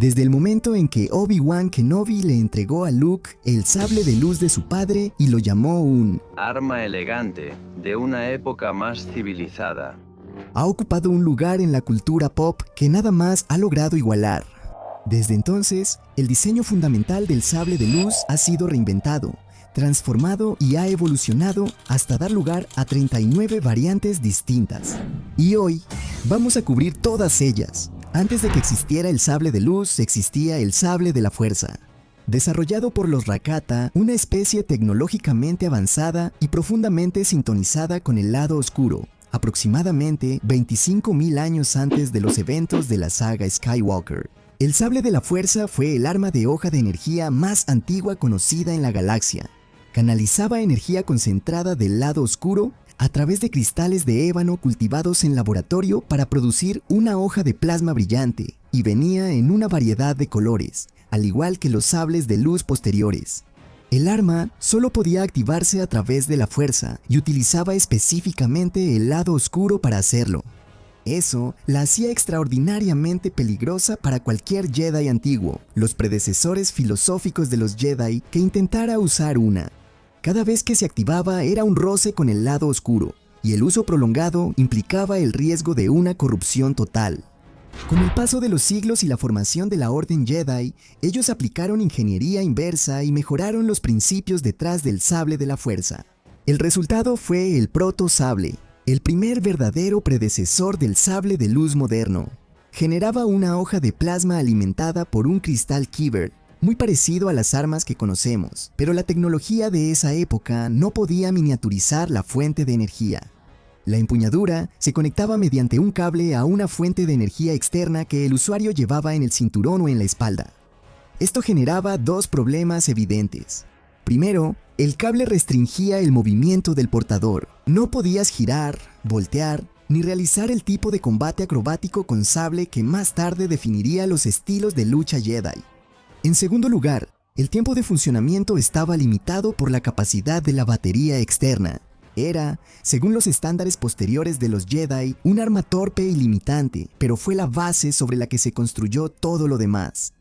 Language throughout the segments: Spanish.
desde el momento en que Obi-Wan Kenobi le entregó a Luke el sable de luz de su padre y lo llamó un arma elegante, de una época más civilizada. Ha ocupado un lugar en la cultura pop que nada más ha logrado igualar. Desde entonces, el diseño fundamental del sable de luz ha sido reinventado, transformado y ha evolucionado hasta dar lugar a 39 variantes distintas. Y hoy vamos a cubrir todas ellas. Antes de que existiera el sable de luz, existía el sable de la fuerza. Desarrollado por los Rakata, una especie tecnológicamente avanzada y profundamente sintonizada con el lado oscuro, aproximadamente 25.000 años antes de los eventos de la saga Skywalker. El sable de la fuerza fue el arma de hoja de energía más antigua conocida en la galaxia. Canalizaba energía concentrada del lado oscuro a través de cristales de ébano cultivados en laboratorio para producir una hoja de plasma brillante, y venía en una variedad de colores, al igual que los sables de luz posteriores. El arma solo podía activarse a través de la fuerza y utilizaba específicamente el lado oscuro para hacerlo. Eso la hacía extraordinariamente peligrosa para cualquier Jedi antiguo, los predecesores filosóficos de los Jedi, que intentara usar una. Cada vez que se activaba era un roce con el lado oscuro, y el uso prolongado implicaba el riesgo de una corrupción total. Con el paso de los siglos y la formación de la Orden Jedi, ellos aplicaron ingeniería inversa y mejoraron los principios detrás del sable de la fuerza. El resultado fue el proto-sable, el primer verdadero predecesor del sable de luz moderno. Generaba una hoja de plasma alimentada por un cristal Kyber, muy parecido a las armas que conocemos, pero la tecnología de esa época no podía miniaturizar la fuente de energía. La empuñadura se conectaba mediante un cable a una fuente de energía externa que el usuario llevaba en el cinturón o en la espalda. Esto generaba dos problemas evidentes. Primero, el cable restringía el movimiento del portador. No podías girar, voltear, ni realizar el tipo de combate acrobático con sable que más tarde definiría los estilos de lucha Jedi. En segundo lugar, el tiempo de funcionamiento estaba limitado por la capacidad de la batería externa. Era, según los estándares posteriores de los Jedi, un arma torpe y limitante, pero fue la base sobre la que se construyó todo lo demás.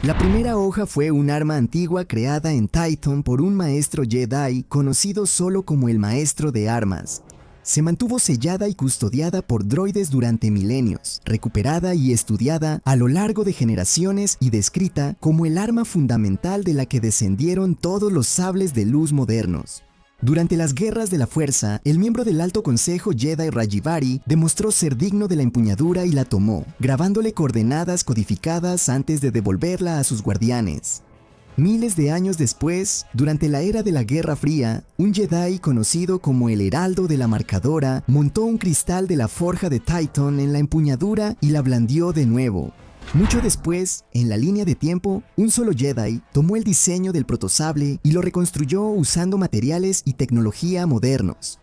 La primera hoja fue un arma antigua creada en Tython por un maestro Jedi conocido solo como el Maestro de Armas. Se mantuvo sellada y custodiada por droides durante milenios, recuperada y estudiada a lo largo de generaciones y descrita como el arma fundamental de la que descendieron todos los sables de luz modernos. Durante las guerras de la fuerza, el miembro del Alto Consejo Jedi Rajivari demostró ser digno de la empuñadura y la tomó, grabándole coordenadas codificadas antes de devolverla a sus guardianes. Miles de años después, durante la era de la Guerra Fría, un Jedi conocido como el Heraldo de la Marcadora montó un cristal de la forja de Tython en la empuñadura y la blandió de nuevo. Mucho después, en la línea de tiempo, un solo Jedi tomó el diseño del protosable y lo reconstruyó usando materiales y tecnología modernos.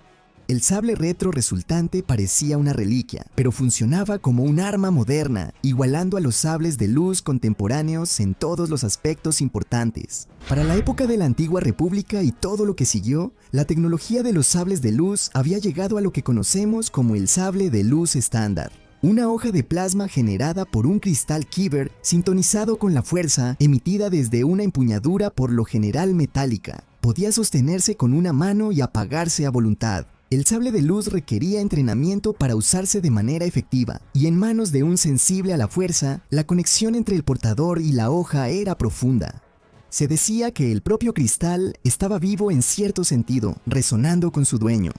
El sable retro resultante parecía una reliquia, pero funcionaba como un arma moderna, igualando a los sables de luz contemporáneos en todos los aspectos importantes. Para la época de la Antigua República y todo lo que siguió, la tecnología de los sables de luz había llegado a lo que conocemos como el sable de luz estándar. Una hoja de plasma generada por un cristal Kyber sintonizado con la fuerza emitida desde una empuñadura por lo general metálica. Podía sostenerse con una mano y apagarse a voluntad. El sable de luz requería entrenamiento para usarse de manera efectiva, y en manos de un sensible a la fuerza, la conexión entre el portador y la hoja era profunda. Se decía que el propio cristal estaba vivo en cierto sentido, resonando con su dueño.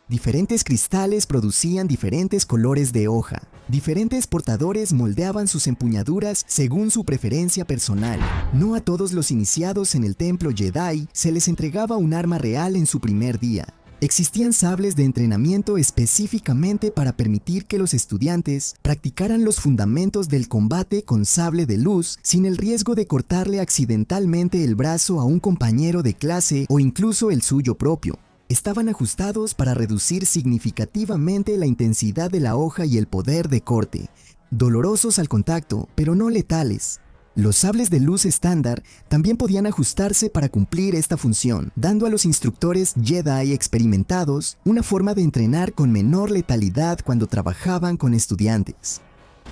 Diferentes cristales producían diferentes colores de hoja. Diferentes portadores moldeaban sus empuñaduras según su preferencia personal. No a todos los iniciados en el templo Jedi se les entregaba un arma real en su primer día. Existían sables de entrenamiento específicamente para permitir que los estudiantes practicaran los fundamentos del combate con sable de luz sin el riesgo de cortarle accidentalmente el brazo a un compañero de clase o incluso el suyo propio. Estaban ajustados para reducir significativamente la intensidad de la hoja y el poder de corte, dolorosos al contacto, pero no letales. Los sables de luz estándar también podían ajustarse para cumplir esta función, dando a los instructores Jedi experimentados una forma de entrenar con menor letalidad cuando trabajaban con estudiantes.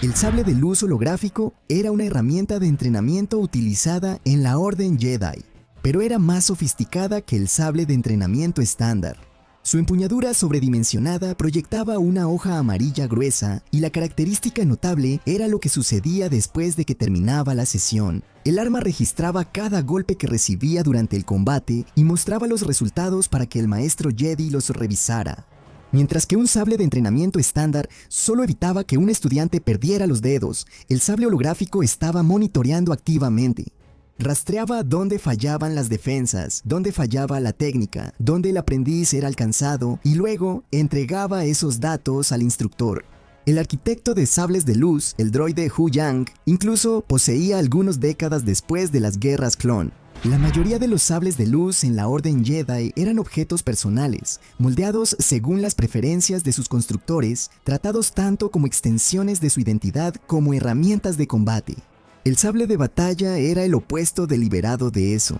El sable de luz holográfico era una herramienta de entrenamiento utilizada en la Orden Jedi, pero era más sofisticada que el sable de entrenamiento estándar. Su empuñadura sobredimensionada proyectaba una hoja amarilla gruesa y la característica notable era lo que sucedía después de que terminaba la sesión. El arma registraba cada golpe que recibía durante el combate y mostraba los resultados para que el maestro Jedi los revisara. Mientras que un sable de entrenamiento estándar solo evitaba que un estudiante perdiera los dedos, el sable holográfico estaba monitoreando activamente. Rastreaba dónde fallaban las defensas, dónde fallaba la técnica, dónde el aprendiz era alcanzado y luego entregaba esos datos al instructor. El arquitecto de sables de luz, el droide Hu Yang, incluso poseía algunas décadas después de las guerras clon. La mayoría de los sables de luz en la Orden Jedi eran objetos personales, moldeados según las preferencias de sus constructores, tratados tanto como extensiones de su identidad como herramientas de combate. El sable de batalla era el opuesto deliberado de eso.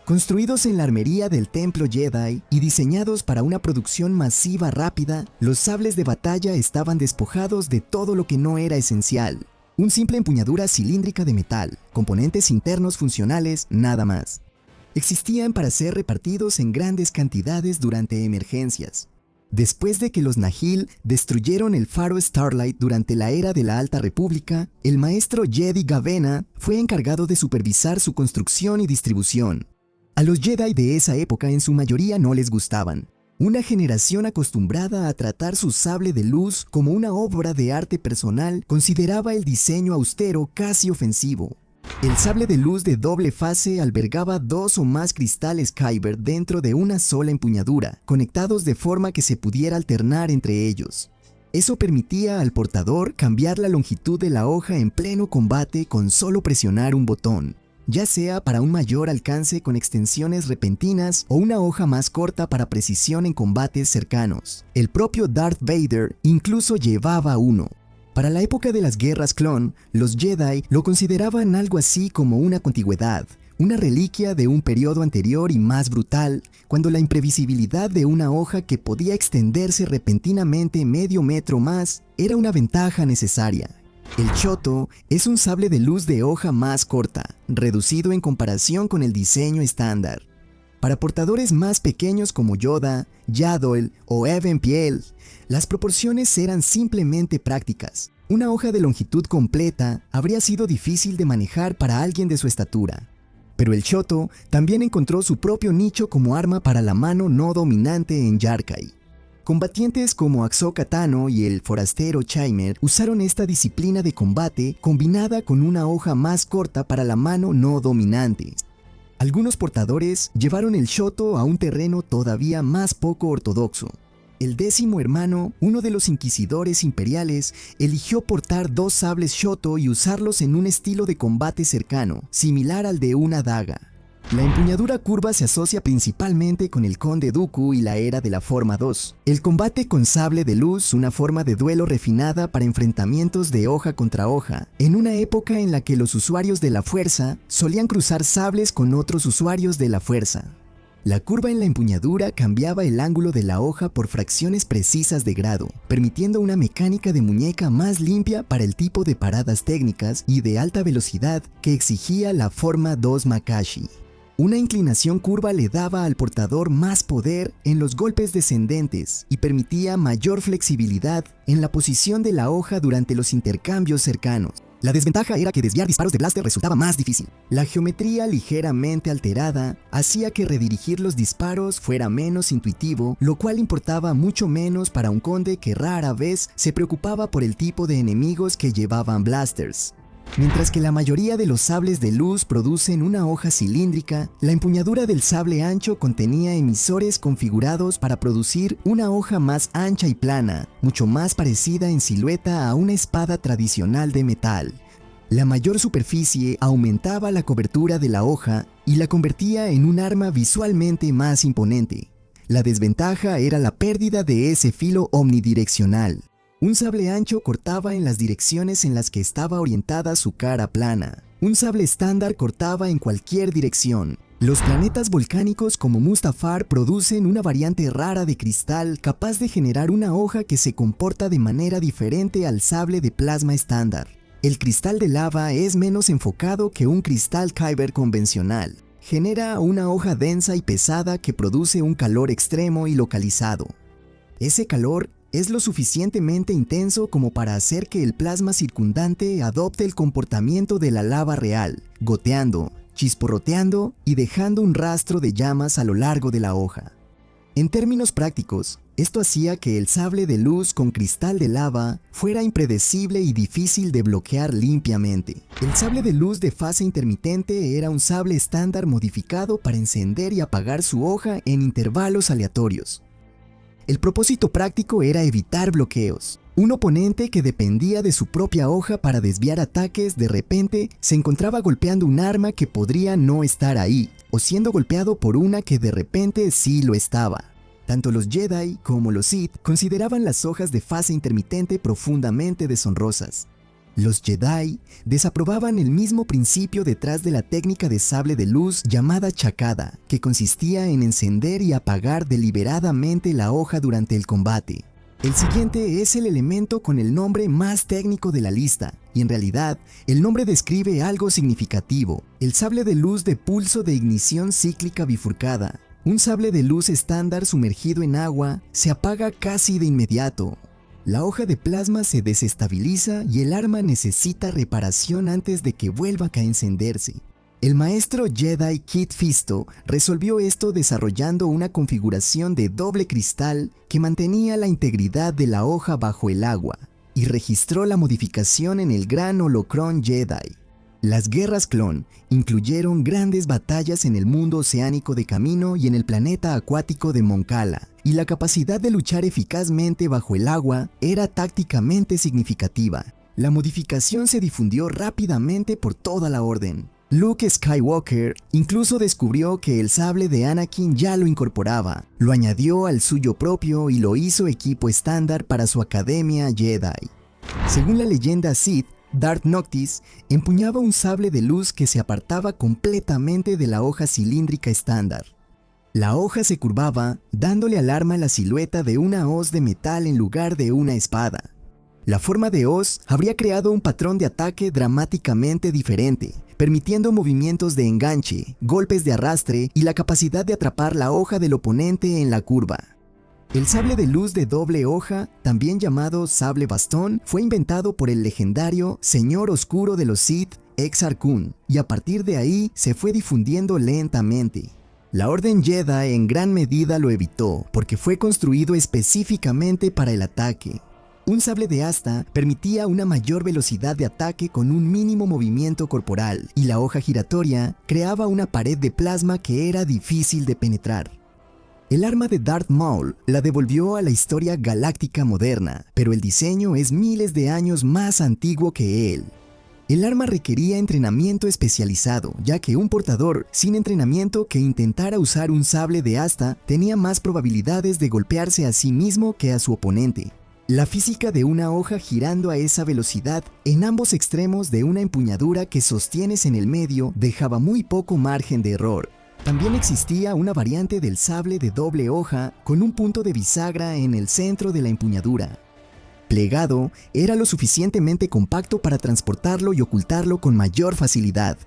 Construidos en la armería del Templo Jedi y diseñados para una producción masiva rápida, los sables de batalla estaban despojados de todo lo que no era esencial. Un simple empuñadura cilíndrica de metal, componentes internos funcionales, nada más. Existían para ser repartidos en grandes cantidades durante emergencias. Después de que los Nahil destruyeron el faro Starlight durante la era de la Alta República, el maestro Jedi Gavena fue encargado de supervisar su construcción y distribución. A los Jedi de esa época en su mayoría no les gustaban. Una generación acostumbrada a tratar su sable de luz como una obra de arte personal consideraba el diseño austero casi ofensivo. El sable de luz de doble fase albergaba 2 o más cristales Kyber dentro de una sola empuñadura, conectados de forma que se pudiera alternar entre ellos. Eso permitía al portador cambiar la longitud de la hoja en pleno combate con solo presionar un botón, ya sea para un mayor alcance con extensiones repentinas o una hoja más corta para precisión en combates cercanos. El propio Darth Vader incluso llevaba uno. Para la época de las guerras clon, los Jedi lo consideraban algo así como una contigüedad, una reliquia de un periodo anterior y más brutal, cuando la imprevisibilidad de una hoja que podía extenderse repentinamente medio metro más era una ventaja necesaria. El Shoto es un sable de luz de hoja más corta, reducido en comparación con el diseño estándar. Para portadores más pequeños como Yoda, Yaddle o Even Piell, las proporciones eran simplemente prácticas. Una hoja de longitud completa habría sido difícil de manejar para alguien de su estatura. Pero el Shoto también encontró su propio nicho como arma para la mano no dominante en Yarkai. Combatientes como Ahsoka Tano y el forastero Chimer usaron esta disciplina de combate combinada con una hoja más corta para la mano no dominante. Algunos portadores llevaron el Shoto a un terreno todavía más poco ortodoxo. El 10º hermano, uno de los inquisidores imperiales, eligió portar 2 sables Shoto y usarlos en un estilo de combate cercano, similar al de una daga. La empuñadura curva se asocia principalmente con el Conde Dooku y la era de la Forma 2. El combate con sable de luz, una forma de duelo refinada para enfrentamientos de hoja contra hoja, en una época en la que los usuarios de la fuerza solían cruzar sables con otros usuarios de la fuerza. La curva en la empuñadura cambiaba el ángulo de la hoja por fracciones precisas de grado, permitiendo una mecánica de muñeca más limpia para el tipo de paradas técnicas y de alta velocidad que exigía la Forma 2 Makashi. Una inclinación curva le daba al portador más poder en los golpes descendentes y permitía mayor flexibilidad en la posición de la hoja durante los intercambios cercanos. La desventaja era que desviar disparos de blaster resultaba más difícil. La geometría ligeramente alterada hacía que redirigir los disparos fuera menos intuitivo, lo cual importaba mucho menos para un conde que rara vez se preocupaba por el tipo de enemigos que llevaban blasters. Mientras que la mayoría de los sables de luz producen una hoja cilíndrica, la empuñadura del sable ancho contenía emisores configurados para producir una hoja más ancha y plana, mucho más parecida en silueta a una espada tradicional de metal. La mayor superficie aumentaba la cobertura de la hoja y la convertía en un arma visualmente más imponente. La desventaja era la pérdida de ese filo omnidireccional. Un sable ancho cortaba en las direcciones en las que estaba orientada su cara plana. Un sable estándar cortaba en cualquier dirección. Los planetas volcánicos como Mustafar producen una variante rara de cristal capaz de generar una hoja que se comporta de manera diferente al sable de plasma estándar. El cristal de lava es menos enfocado que un cristal Kyber convencional. Genera una hoja densa y pesada que produce un calor extremo y localizado. Ese calor es lo suficientemente intenso como para hacer que el plasma circundante adopte el comportamiento de la lava real, goteando, chisporroteando y dejando un rastro de llamas a lo largo de la hoja. En términos prácticos, esto hacía que el sable de luz con cristal de lava fuera impredecible y difícil de bloquear limpiamente. El sable de luz de fase intermitente era un sable estándar modificado para encender y apagar su hoja en intervalos aleatorios. El propósito práctico era evitar bloqueos. Un oponente que dependía de su propia hoja para desviar ataques de repente se encontraba golpeando un arma que podría no estar ahí, o siendo golpeado por una que de repente sí lo estaba. Tanto los Jedi como los Sith consideraban las hojas de fase intermitente profundamente deshonrosas. Los Jedi desaprobaban el mismo principio detrás de la técnica de sable de luz llamada chakada, que consistía en encender y apagar deliberadamente la hoja durante el combate. El siguiente es el elemento con el nombre más técnico de la lista, y en realidad el nombre describe algo significativo: el sable de luz de pulso de ignición cíclica bifurcada. Un sable de luz estándar sumergido en agua se apaga casi de inmediato. La hoja de plasma se desestabiliza y el arma necesita reparación antes de que vuelva a encenderse. El maestro Jedi Kit Fisto resolvió esto desarrollando una configuración de doble cristal que mantenía la integridad de la hoja bajo el agua, y registró la modificación en el Gran Holocron Jedi. Las guerras clon incluyeron grandes batallas en el mundo oceánico de Camino y en el planeta acuático de Mon Cala, y la capacidad de luchar eficazmente bajo el agua era tácticamente significativa. La modificación se difundió rápidamente por toda la orden. Luke Skywalker incluso descubrió que el sable de Anakin ya lo incorporaba, lo añadió al suyo propio y lo hizo equipo estándar para su academia Jedi. Según la leyenda Sith, Darth Noctis empuñaba un sable de luz que se apartaba completamente de la hoja cilíndrica estándar. La hoja se curvaba, dándole al arma la silueta de una hoz de metal en lugar de una espada. La forma de hoz habría creado un patrón de ataque dramáticamente diferente, permitiendo movimientos de enganche, golpes de arrastre y la capacidad de atrapar la hoja del oponente en la curva. El sable de luz de doble hoja, también llamado sable bastón, fue inventado por el legendario Señor Oscuro de los Sith, Exar Kun, y a partir de ahí se fue difundiendo lentamente. La Orden Jedi en gran medida lo evitó, porque fue construido específicamente para el ataque. Un sable de asta permitía una mayor velocidad de ataque con un mínimo movimiento corporal, y la hoja giratoria creaba una pared de plasma que era difícil de penetrar. El arma de Darth Maul la devolvió a la historia galáctica moderna, pero el diseño es miles de años más antiguo que él. El arma requería entrenamiento especializado, ya que un portador sin entrenamiento que intentara usar un sable de asta tenía más probabilidades de golpearse a sí mismo que a su oponente. La física de una hoja girando a esa velocidad en ambos extremos de una empuñadura que sostienes en el medio dejaba muy poco margen de error. También existía una variante del sable de doble hoja con un punto de bisagra en el centro de la empuñadura. Plegado, era lo suficientemente compacto para transportarlo y ocultarlo con mayor facilidad.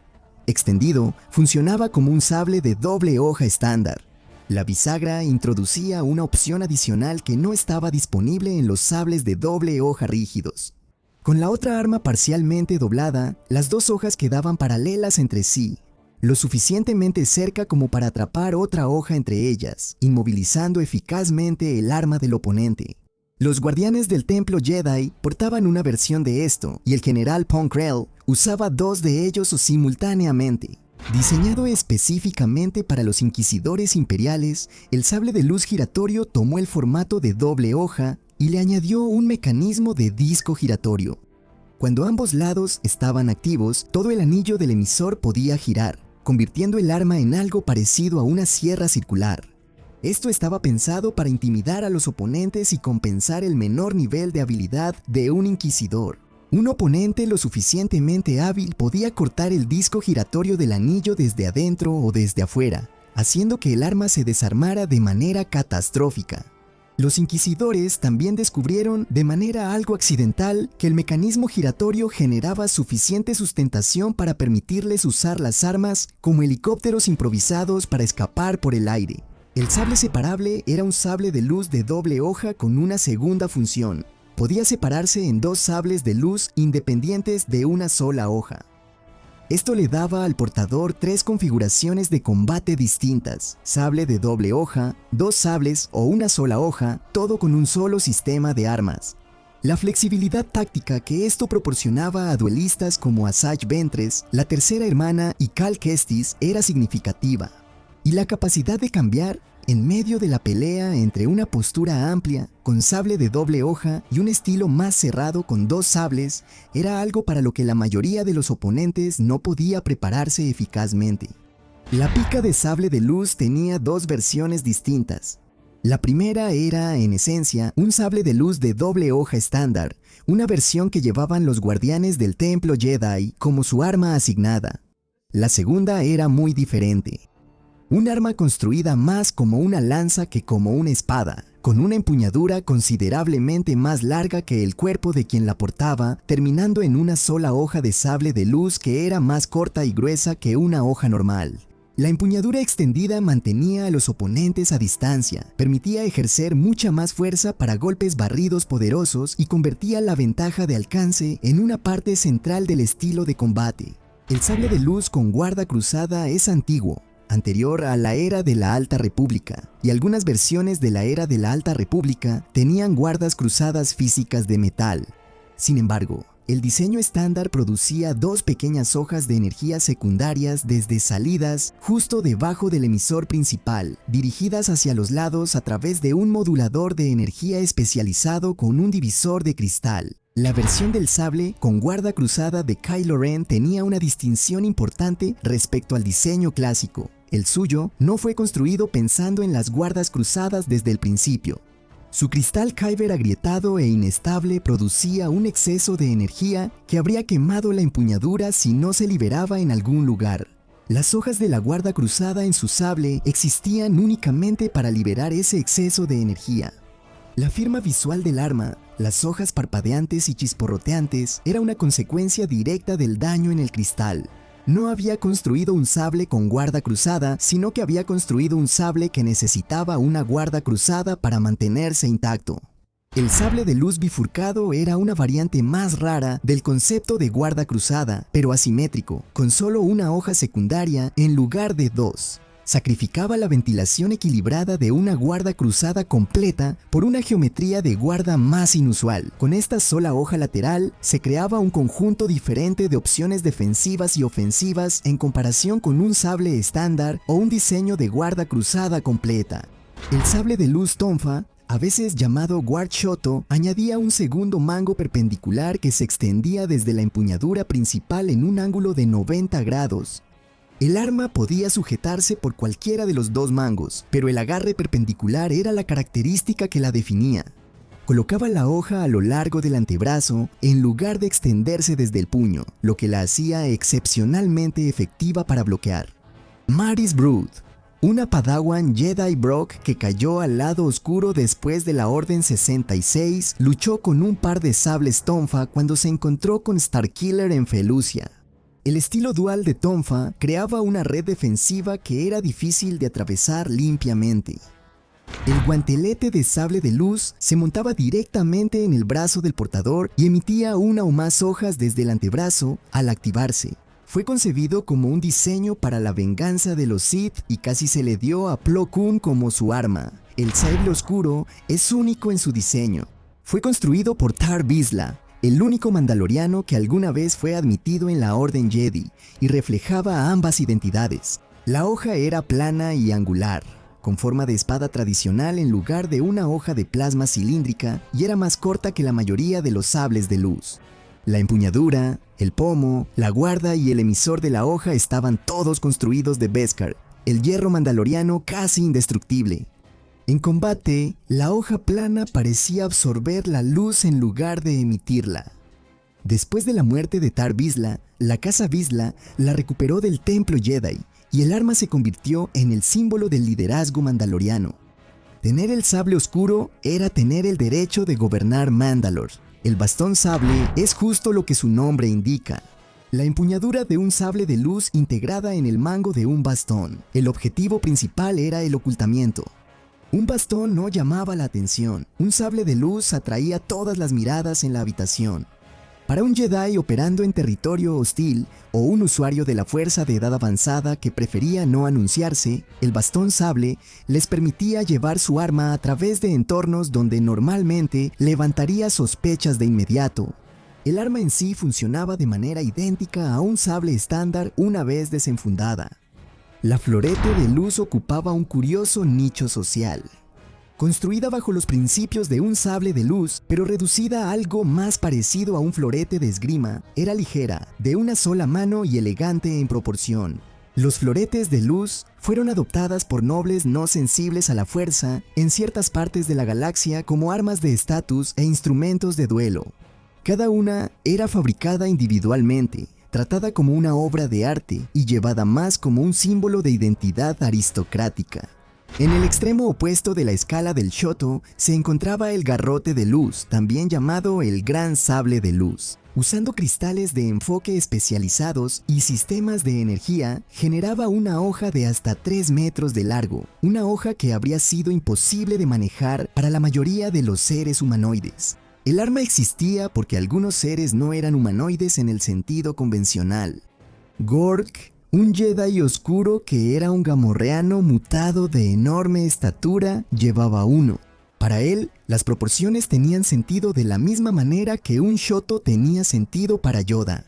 Extendido, funcionaba como un sable de doble hoja estándar. La bisagra introducía una opción adicional que no estaba disponible en los sables de doble hoja rígidos. Con la otra arma parcialmente doblada, las dos hojas quedaban paralelas entre sí, lo suficientemente cerca como para atrapar otra hoja entre ellas, inmovilizando eficazmente el arma del oponente. Los guardianes del templo Jedi portaban una versión de esto, y el general Pong Krell usaba dos de ellos simultáneamente. Diseñado específicamente para los inquisidores imperiales, el sable de luz giratorio tomó el formato de doble hoja y le añadió un mecanismo de disco giratorio. Cuando ambos lados estaban activos, todo el anillo del emisor podía girar, convirtiendo el arma en algo parecido a una sierra circular. Esto estaba pensado para intimidar a los oponentes y compensar el menor nivel de habilidad de un inquisidor. Un oponente lo suficientemente hábil podía cortar el disco giratorio del anillo desde adentro o desde afuera, haciendo que el arma se desarmara de manera catastrófica. Los inquisidores también descubrieron de manera algo accidental que el mecanismo giratorio generaba suficiente sustentación para permitirles usar las armas como helicópteros improvisados para escapar por el aire. El sable separable era un sable de luz de doble hoja con una segunda función. Podía separarse en dos sables de luz independientes de una sola hoja. Esto le daba al portador tres configuraciones de combate distintas: sable de doble hoja, dos sables o una sola hoja, todo con un solo sistema de armas. La flexibilidad táctica que esto proporcionaba a duelistas como Asajj Ventress, la tercera hermana y Cal Kestis era significativa. Y la capacidad de cambiar en medio de la pelea entre una postura amplia, con sable de doble hoja, y un estilo más cerrado con dos sables, era algo para lo que la mayoría de los oponentes no podía prepararse eficazmente. La pica de sable de luz tenía dos versiones distintas. La primera era, en esencia, un sable de luz de doble hoja estándar, una versión que llevaban los guardianes del templo Jedi como su arma asignada. La segunda era muy diferente. Un arma construida más como una lanza que como una espada, con una empuñadura considerablemente más larga que el cuerpo de quien la portaba, terminando en una sola hoja de sable de luz que era más corta y gruesa que una hoja normal. La empuñadura extendida mantenía a los oponentes a distancia, permitía ejercer mucha más fuerza para golpes barridos poderosos y convertía la ventaja de alcance en una parte central del estilo de combate. El sable de luz con guarda cruzada es antiguo, anterior a la era de la Alta República, y algunas versiones de la era de la Alta República tenían guardas cruzadas físicas de metal. Sin embargo, el diseño estándar producía dos pequeñas hojas de energía secundarias desde salidas justo debajo del emisor principal, dirigidas hacia los lados a través de un modulador de energía especializado con un divisor de cristal. La versión del sable con guarda cruzada de Kylo Ren tenía una distinción importante respecto al diseño clásico. El suyo no fue construido pensando en las guardas cruzadas desde el principio. Su cristal Kyber agrietado e inestable producía un exceso de energía que habría quemado la empuñadura si no se liberaba en algún lugar. Las hojas de la guarda cruzada en su sable existían únicamente para liberar ese exceso de energía. La firma visual del arma, las hojas parpadeantes y chisporroteantes, era una consecuencia directa del daño en el cristal. No había construido un sable con guarda cruzada, sino que había construido un sable que necesitaba una guarda cruzada para mantenerse intacto. El sable de luz bifurcado era una variante más rara del concepto de guarda cruzada, pero asimétrico, con solo una hoja secundaria en lugar de dos. Sacrificaba la ventilación equilibrada de una guarda cruzada completa por una geometría de guarda más inusual. Con esta sola hoja lateral se creaba un conjunto diferente de opciones defensivas y ofensivas en comparación con un sable estándar o un diseño de guarda cruzada completa. El sable de luz tonfa, a veces llamado Guard Shoto, añadía un segundo mango perpendicular que se extendía desde la empuñadura principal en un ángulo de 90 grados. El arma podía sujetarse por cualquiera de los dos mangos, pero el agarre perpendicular era la característica que la definía. Colocaba la hoja a lo largo del antebrazo en lugar de extenderse desde el puño, lo que la hacía excepcionalmente efectiva para bloquear. Maris Brood, una Padawan Jedi Brock que cayó al lado oscuro después de la Orden 66, luchó con un par de sables Tonfa cuando se encontró con Starkiller en Felucia. El estilo dual de Tonfa creaba una red defensiva que era difícil de atravesar limpiamente. El guantelete de sable de luz se montaba directamente en el brazo del portador y emitía una o más hojas desde el antebrazo al activarse. Fue concebido como un diseño para la venganza de los Sith y casi se le dio a Plo Koon como su arma. El sable oscuro es único en su diseño. Fue construido por Tar Vizsla, el único mandaloriano que alguna vez fue admitido en la Orden Jedi, y reflejaba ambas identidades. La hoja era plana y angular, con forma de espada tradicional en lugar de una hoja de plasma cilíndrica, y era más corta que la mayoría de los sables de luz. La empuñadura, el pomo, la guarda y el emisor de la hoja estaban todos construidos de Beskar, el hierro mandaloriano casi indestructible. En combate, la hoja plana parecía absorber la luz en lugar de emitirla. Después de la muerte de Tar Vizsla, la Casa Vizsla la recuperó del Templo Jedi y el arma se convirtió en el símbolo del liderazgo mandaloriano. Tener el sable oscuro era tener el derecho de gobernar Mandalore. El bastón sable es justo lo que su nombre indica. La empuñadura de un sable de luz integrada en el mango de un bastón. El objetivo principal era el ocultamiento. Un bastón no llamaba la atención. Un sable de luz atraía todas las miradas en la habitación. Para un Jedi operando en territorio hostil o un usuario de la fuerza de edad avanzada que prefería no anunciarse, el bastón sable les permitía llevar su arma a través de entornos donde normalmente levantaría sospechas de inmediato. El arma en sí funcionaba de manera idéntica a un sable estándar una vez desenfundada. La florete de luz ocupaba un curioso nicho social. Construida bajo los principios de un sable de luz, pero reducida a algo más parecido a un florete de esgrima, era ligera, de una sola mano y elegante en proporción. Los floretes de luz fueron adoptadas por nobles no sensibles a la fuerza en ciertas partes de la galaxia como armas de estatus e instrumentos de duelo. Cada una era fabricada individualmente, tratada como una obra de arte y llevada más como un símbolo de identidad aristocrática. En el extremo opuesto de la escala del Shoto se encontraba el garrote de luz, también llamado el Gran Sable de Luz. Usando cristales de enfoque especializados y sistemas de energía, generaba una hoja de hasta 3 metros de largo, una hoja que habría sido imposible de manejar para la mayoría de los seres humanoides. El arma existía porque algunos seres no eran humanoides en el sentido convencional. Gork, un Jedi oscuro que era un gamorreano mutado de enorme estatura, llevaba uno. Para él, las proporciones tenían sentido de la misma manera que un Shoto tenía sentido para Yoda.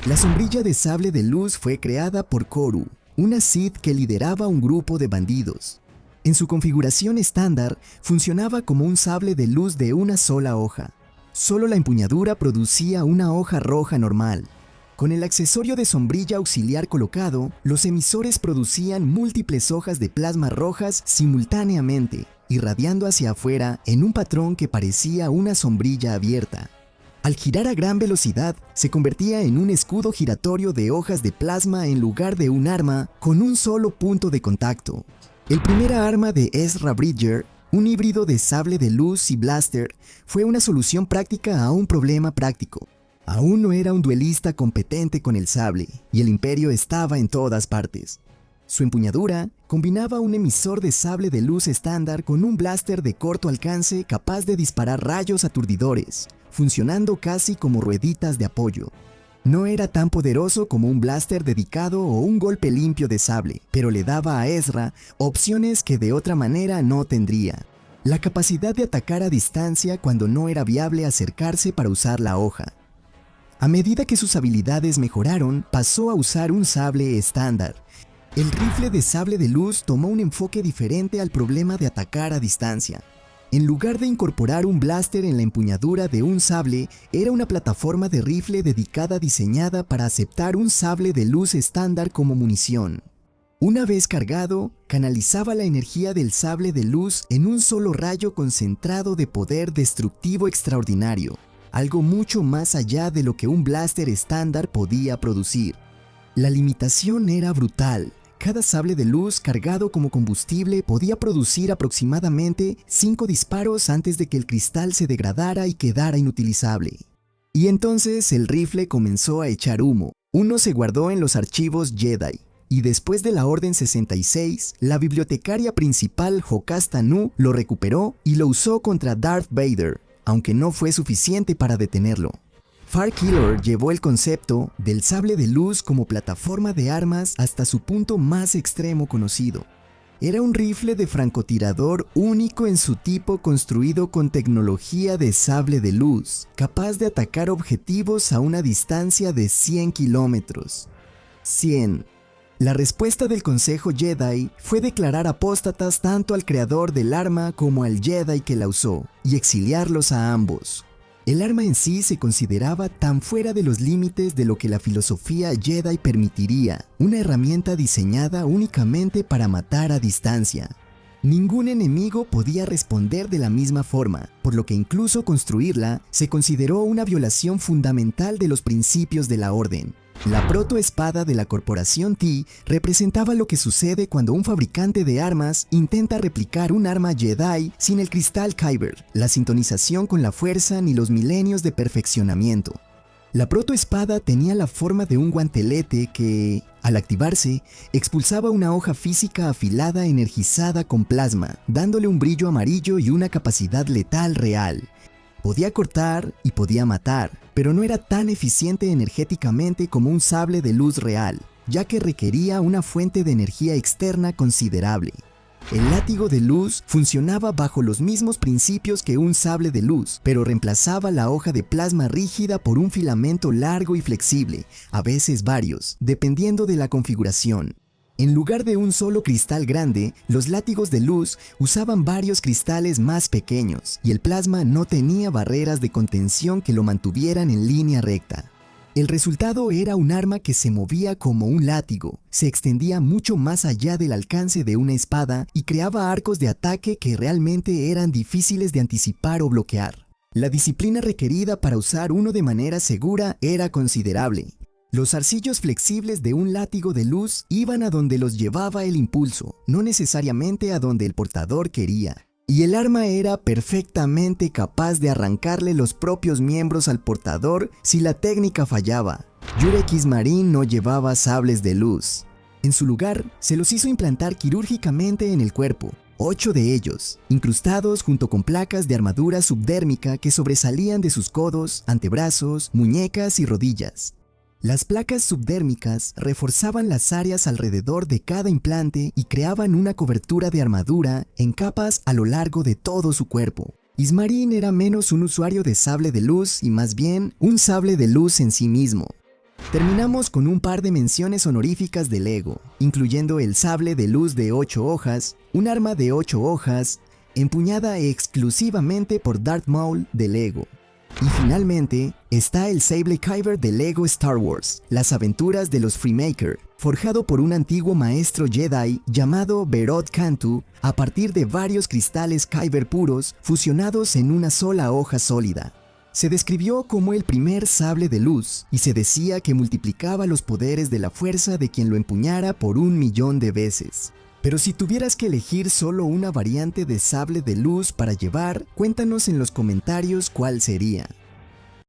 La sombrilla de sable de luz fue creada por Koru, una Sith que lideraba un grupo de bandidos. En su configuración estándar, funcionaba como un sable de luz de una sola hoja. Solo la empuñadura producía una hoja roja normal. Con el accesorio de sombrilla auxiliar colocado, los emisores producían múltiples hojas de plasma rojas simultáneamente, irradiando hacia afuera en un patrón que parecía una sombrilla abierta. Al girar a gran velocidad, se convertía en un escudo giratorio de hojas de plasma en lugar de un arma con un solo punto de contacto. El primera arma de Ezra Bridger, un híbrido de sable de luz y blaster, fue una solución práctica a un problema práctico. Aún no era un duelista competente con el sable, y el Imperio estaba en todas partes. Su empuñadura combinaba un emisor de sable de luz estándar con un blaster de corto alcance capaz de disparar rayos aturdidores, funcionando casi como rueditas de apoyo. No era tan poderoso como un blaster dedicado o un golpe limpio de sable, pero le daba a Ezra opciones que de otra manera no tendría. La capacidad de atacar a distancia cuando no era viable acercarse para usar la hoja. A medida que sus habilidades mejoraron, pasó a usar un sable estándar. El rifle de sable de luz tomó un enfoque diferente al problema de atacar a distancia. En lugar de incorporar un blaster en la empuñadura de un sable, era una plataforma de rifle dedicada diseñada para aceptar un sable de luz estándar como munición. Una vez cargado, canalizaba la energía del sable de luz en un solo rayo concentrado de poder destructivo extraordinario, algo mucho más allá de lo que un blaster estándar podía producir. La limitación era brutal. Cada sable de luz cargado como combustible podía producir aproximadamente 5 disparos antes de que el cristal se degradara y quedara inutilizable. Y entonces el rifle comenzó a echar humo. Uno se guardó en los archivos Jedi, y después de la Orden 66, la bibliotecaria principal Jocasta Tanu lo recuperó y lo usó contra Darth Vader, aunque no fue suficiente para detenerlo. Farkiller llevó el concepto del sable de luz como plataforma de armas hasta su punto más extremo conocido. Era un rifle de francotirador único en su tipo, construido con tecnología de sable de luz, capaz de atacar objetivos a una distancia de 100 kilómetros. 100. La respuesta del Consejo Jedi fue declarar apóstatas tanto al creador del arma como al Jedi que la usó, y exiliarlos a ambos. El arma en sí se consideraba tan fuera de los límites de lo que la filosofía Jedi permitiría, una herramienta diseñada únicamente para matar a distancia. Ningún enemigo podía responder de la misma forma, por lo que incluso construirla se consideró una violación fundamental de los principios de la orden. La protoespada de la Corporación T representaba lo que sucede cuando un fabricante de armas intenta replicar un arma Jedi sin el cristal Kyber, la sintonización con la fuerza ni los milenios de perfeccionamiento. La protoespada tenía la forma de un guantelete que, al activarse, expulsaba una hoja física afilada energizada con plasma, dándole un brillo amarillo y una capacidad letal real. Podía cortar y podía matar, pero no era tan eficiente energéticamente como un sable de luz real, ya que requería una fuente de energía externa considerable. El látigo de luz funcionaba bajo los mismos principios que un sable de luz, pero reemplazaba la hoja de plasma rígida por un filamento largo y flexible, a veces varios, dependiendo de la configuración. En lugar de un solo cristal grande, los látigos de luz usaban varios cristales más pequeños, y el plasma no tenía barreras de contención que lo mantuvieran en línea recta. El resultado era un arma que se movía como un látigo, se extendía mucho más allá del alcance de una espada y creaba arcos de ataque que realmente eran difíciles de anticipar o bloquear. La disciplina requerida para usar uno de manera segura era considerable. Los zarcillos flexibles de un látigo de luz iban a donde los llevaba el impulso, no necesariamente a donde el portador quería. Y el arma era perfectamente capaz de arrancarle los propios miembros al portador si la técnica fallaba. Yurek Ismarin no llevaba sables de luz. En su lugar, se los hizo implantar quirúrgicamente en el cuerpo, 8 de ellos, incrustados junto con placas de armadura subdérmica que sobresalían de sus codos, antebrazos, muñecas y rodillas. Las placas subdérmicas reforzaban las áreas alrededor de cada implante y creaban una cobertura de armadura en capas a lo largo de todo su cuerpo. Ismarin era menos un usuario de sable de luz y más bien un sable de luz en sí mismo. Terminamos con un par de menciones honoríficas de LEGO, incluyendo el sable de luz de 8 hojas, un arma de 8 hojas, empuñada exclusivamente por Darth Maul de LEGO. Y finalmente, está el sable Kyber de LEGO Star Wars, las aventuras de los Freemaker, forjado por un antiguo maestro Jedi llamado Behrod Cantu a partir de varios cristales Kyber puros fusionados en una sola hoja sólida. Se describió como el primer sable de luz y se decía que multiplicaba los poderes de la fuerza de quien lo empuñara por 1.000.000 de veces. Pero si tuvieras que elegir solo una variante de sable de luz para llevar, cuéntanos en los comentarios cuál sería.